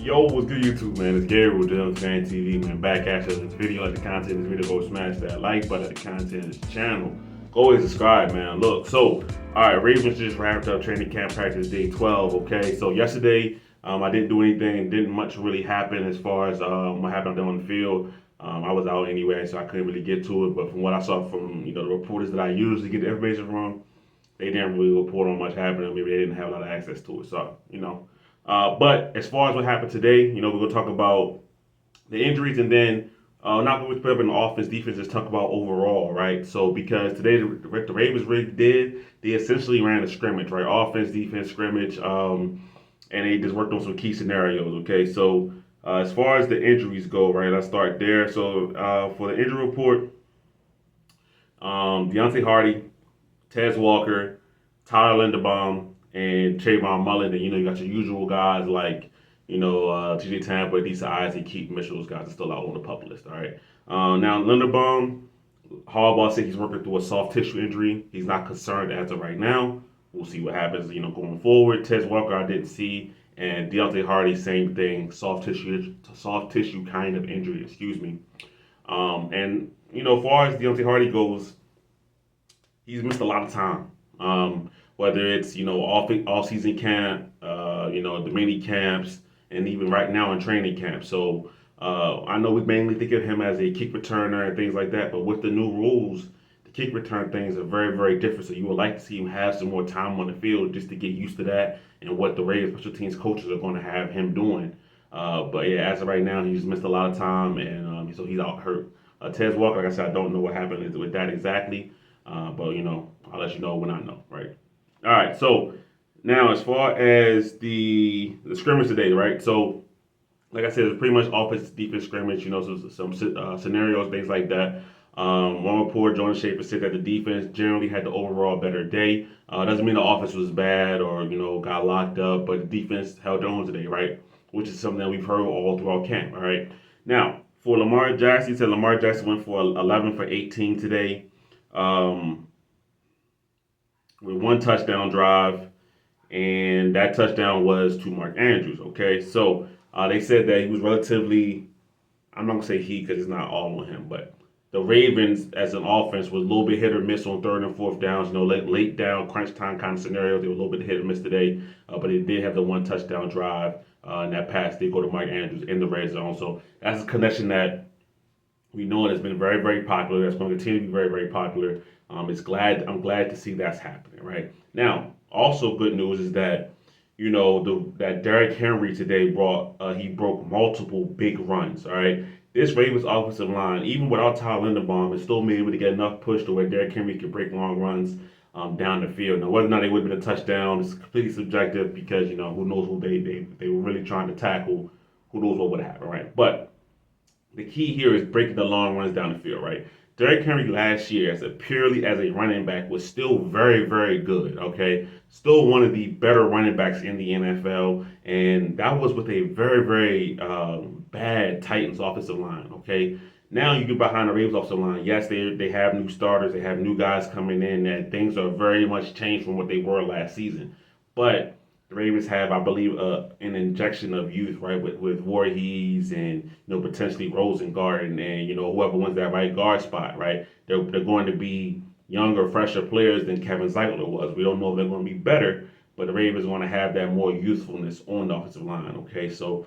Yo, what's good YouTube, man? It's Gary with Dylan Fan TV, man. Back at you. This video, like the content of this video, go smash that like button, the content of this channel. Go ahead and subscribe, man. Look, so, alright, Ravens just wrapped up training camp practice day 12, okay? So yesterday, I didn't do anything, didn't much really happen as far as what happened on the field. I was out anyway, so I couldn't really get to it, but from what I saw from, the reporters that I usually get the information from, they didn't really report on much happening. Maybe they didn't have a lot of access to it, so, but as far as what happened today, we're going to talk about the injuries and then not what we put up in the offense, defense, just talk about overall, right? So because today the Ravens really they essentially ran a scrimmage, right? Offense, defense, scrimmage, and they just worked on some key scenarios, okay? So as far as the injuries go, right, let's start there. So for the injury report, Deontay Hardy, Tez Walker, Tyler Linderbaum, and Trayvon Mullen, and you got your usual guys like TJ Tampa, Adisa Isaac, Keith Mitchell. Those guys are still out on the pup list. All right. Now Linderbaum, Harbaugh said he's working through a soft tissue injury. He's not concerned as of right now. We'll see what happens. Going forward. Tez Walker I didn't see, and Deontay Hardy same thing. Soft tissue kind of injury. Excuse me. And as far as Deontay Hardy goes, he's missed a lot of time. Whether it's off season camp, the mini camps, and even right now in training camp. So I know we mainly think of him as a kick returner and things like that, but with the new rules, the kick return things are very, very different. So you would like to see him have some more time on the field just to get used to that and what the Ravens special teams coaches are going to have him doing. But yeah, as of right now, he's missed a lot of time, and so he's out hurt. Tez Walker, like I said, I don't know what happened with that exactly, but I'll let you know when I know, right? All right, so now as far as the scrimmage today, right? So like I said, it's pretty much offense defense scrimmage. So some scenarios, things like that. One report, Jordan Schaefer said that the defense generally had the overall better day. Doesn't mean the offense was bad or got locked up, but the defense held their own today, right? Which is something that we've heard all throughout camp. All right. Now for Lamar Jackson, he said Lamar Jackson went for 11 for 18 today. With one touchdown drive, and that touchdown was to Mark Andrews. Okay, so they said that he was relatively, I'm not gonna say he because it's not all on him, but the Ravens as an offense was a little bit hit or miss on third and fourth downs. Late down crunch time kind of scenarios. They were a little bit hit or miss today, but they did have the one touchdown drive, and that pass did go to Mike Andrews in the red zone. So that's a connection that we know it has been very, very popular. That's going to continue to be very, very popular. I'm glad to see that's happening right now. Also, good news is that that Derrick Henry today he broke multiple big runs. All right, this Ravens offensive line, even without Tyler Linderbaum, is still able to get enough push to where Derrick Henry can break long runs down the field. Now, whether or not they would have been a touchdown is completely subjective because who knows who they were really trying to tackle. Who knows what would happen, right? But the key here is breaking the long runs down the field, right? Derrick Henry last year, purely as a running back, was still very, very good. Okay, still one of the better running backs in the NFL, and that was with a very, very bad Titans offensive line. Okay, now you get behind the Ravens offensive line. Yes, they have new starters, they have new guys coming in, and things are very much changed from what they were last season. But the Ravens have, I believe, an injection of youth, right, with Voorhees and potentially Rosengarten and whoever wins that right guard spot, right. They're going to be younger, fresher players than Kevin Zeitler was. We don't know if they're going to be better, but the Ravens want to have that more youthfulness on the offensive line. Okay, so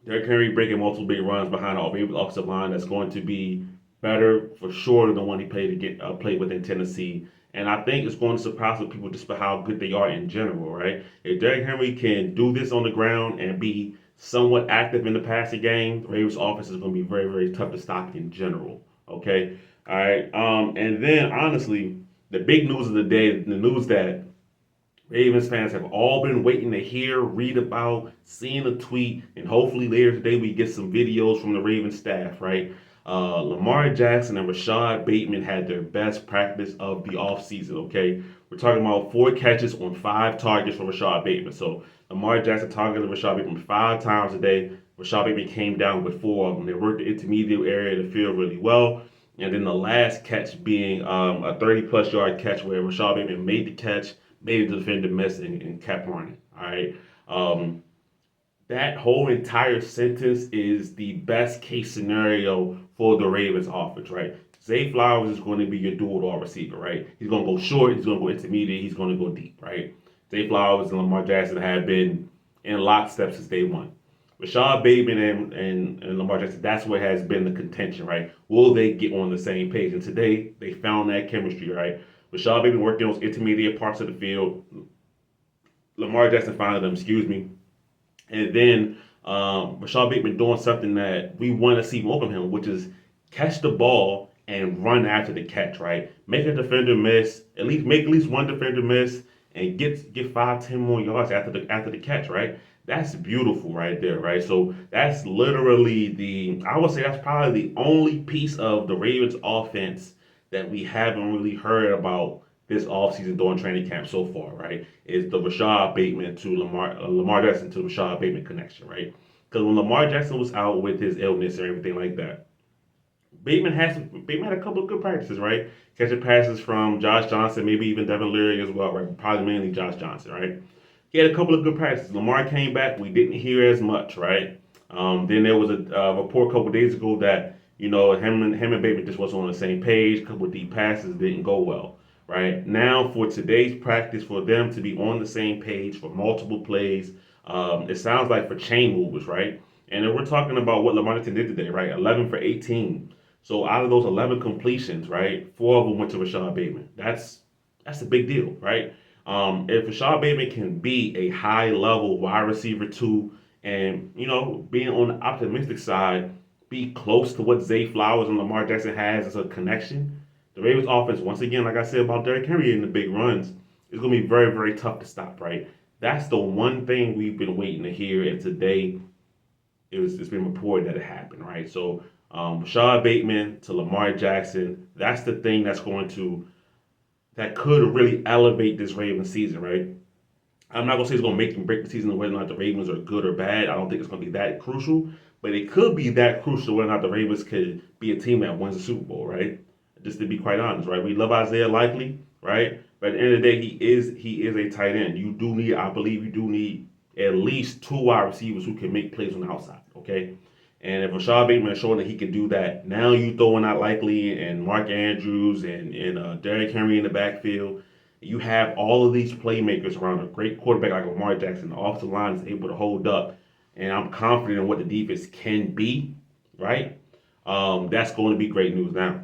Derrick Henry breaking multiple big runs behind the Ravens offensive line that's going to be better for sure than the one he played with in Tennessee. And I think it's going to surprise people just for how good they are in general, right? If Derrick Henry can do this on the ground and be somewhat active in the passing game, the Ravens offense is going to be very, very tough to stop in general. Okay, all right. And then honestly, the big news of the day, the news that Ravens fans have all been waiting to hear, read about, seeing a tweet, and hopefully later today we get some videos from the Ravens staff, right? Lamar Jackson and Rashod Bateman had their best practice of the offseason, okay? We're talking about 4 catches on 5 targets for Rashod Bateman. So Lamar Jackson targeted Rashod Bateman 5 times a day. Rashod Bateman came down with 4 of them. They worked the intermediate area of the field really well. And then the last catch being a 30-plus yard catch where Rashod Bateman made the catch, made the defender miss, and kept running. All right. That whole entire sentence is the best case scenario for the Ravens offense, right? Zay Flowers is going to be your dual receiver, right? He's going to go short, he's going to go intermediate, he's going to go deep, right? Zay Flowers and Lamar Jackson have been in lockstep since day one. Rashod Bateman and Lamar Jackson, that's what has been the contention, right? Will they get on the same page? And today, they found that chemistry, right? Rashod Bateman working on those intermediate parts of the field. Lamar Jackson finding them, excuse me. And then Rashod Bateman doing something that we want to see more from him, which is catch the ball and run after the catch, right? Make a defender miss, at least one defender miss, and get 5, 10 more yards after the catch, right? That's beautiful right there, right? So that's literally I would say that's probably the only piece of the Ravens offense that we haven't really heard about this offseason during training camp so far, right? Is the Rashod Bateman to Lamar Jackson to Rashod Bateman connection, right? Because when Lamar Jackson was out with his illness and everything like that, Bateman had a couple of good practices, right? Catching passes from Josh Johnson, maybe even Devin Leary as well, right? Probably mainly Josh Johnson, right? He had a couple of good practices. Lamar came back, we didn't hear as much, right? Then there was a report a couple of days ago that him and Bateman just wasn't on the same page. A couple of deep passes didn't go well, right? Now for today's practice, for them to be on the same page for multiple plays, it sounds like for chain movers, right? And then we're talking about what Lamar Jackson did today, right? 11 for 18. So out of those 11 completions, right, 4 of them went to Rashod Bateman. That's a big deal, right? If Rashod Bateman can be a high level wide receiver too, and being on the optimistic side, be close to what Zay Flowers and Lamar Jackson has as a connection, the Ravens offense, once again, like I said about Derrick Henry in the big runs, is going to be very, very tough to stop, right? That's the one thing we've been waiting to hear, and today it's been reported that it happened, right? So Rashod Bateman to Lamar Jackson, that's the thing that could really elevate this Ravens season, right? I'm not gonna say it's gonna make and break the season whether or not the Ravens are good or bad. I don't think it's gonna be that crucial, but it could be that crucial whether or not the Ravens could be a team that wins the Super Bowl, right? Just to be quite honest, right? We love Isaiah Likely, right? But at the end of the day, he is a tight end. I believe you do need at least 2 wide receivers who can make plays on the outside, okay? And if Rashod Bateman is showing that he can do that, now you throwing out Likely and Mark Andrews and Derrick Henry in the backfield. You have all of these playmakers around a great quarterback like Lamar Jackson. The offensive line is able to hold up, and I'm confident in what the defense can be, right? That's going to be great news. Now,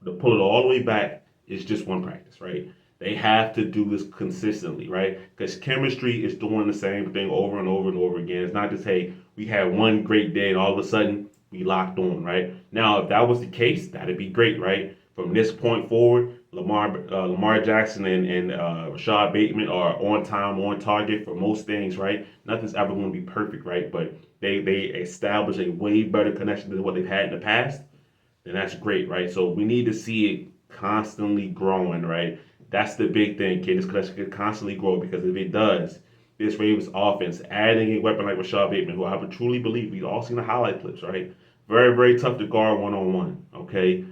to pull it all the way back is just one practice, right? They have to do this consistently, right? Because chemistry is doing the same thing over and over and over again. It's not just, hey, we had one great day and all of a sudden we locked on, right? Now, if that was the case, that'd be great, right? From this point forward, Lamar Jackson and Rashod Bateman are on time, on target for most things, right? Nothing's ever going to be perfect, right? But they establish a way better connection than what they've had in the past, then that's great, right? So we need to see it constantly growing, right? That's the big thing, kid. This connection can constantly grow because if it does, this Ravens offense, adding a weapon like Rashod Bateman, who I would truly believe we've all seen the highlight clips, right? Very, very tough to guard one-on-one, okay?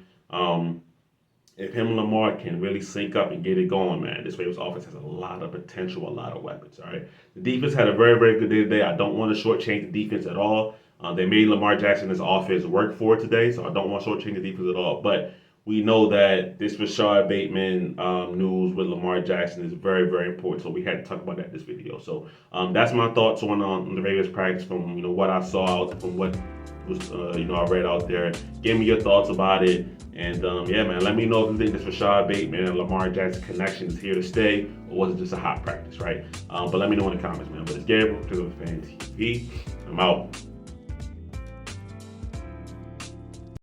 If him and Lamar can really sync up and get it going, man, this Ravens offense has a lot of potential, a lot of weapons, all right? The defense had a very, very good day today. I don't want to shortchange the defense at all. They made Lamar Jackson his offense work for it today, so I don't want to shortchange the defense at all. But we know that this Rashod Bateman news with Lamar Jackson is very, very important. So we had to talk about that in this video. So that's my thoughts on the Ravens practice from what I saw, from what was I read out there. Give me your thoughts about it. And yeah, man, let me know if you think this Rashod Bateman and Lamar Jackson connection is here to stay, or was it just a hot practice, right? But let me know in the comments, man. But it's Gabriel, because of Fan TV. I'm out.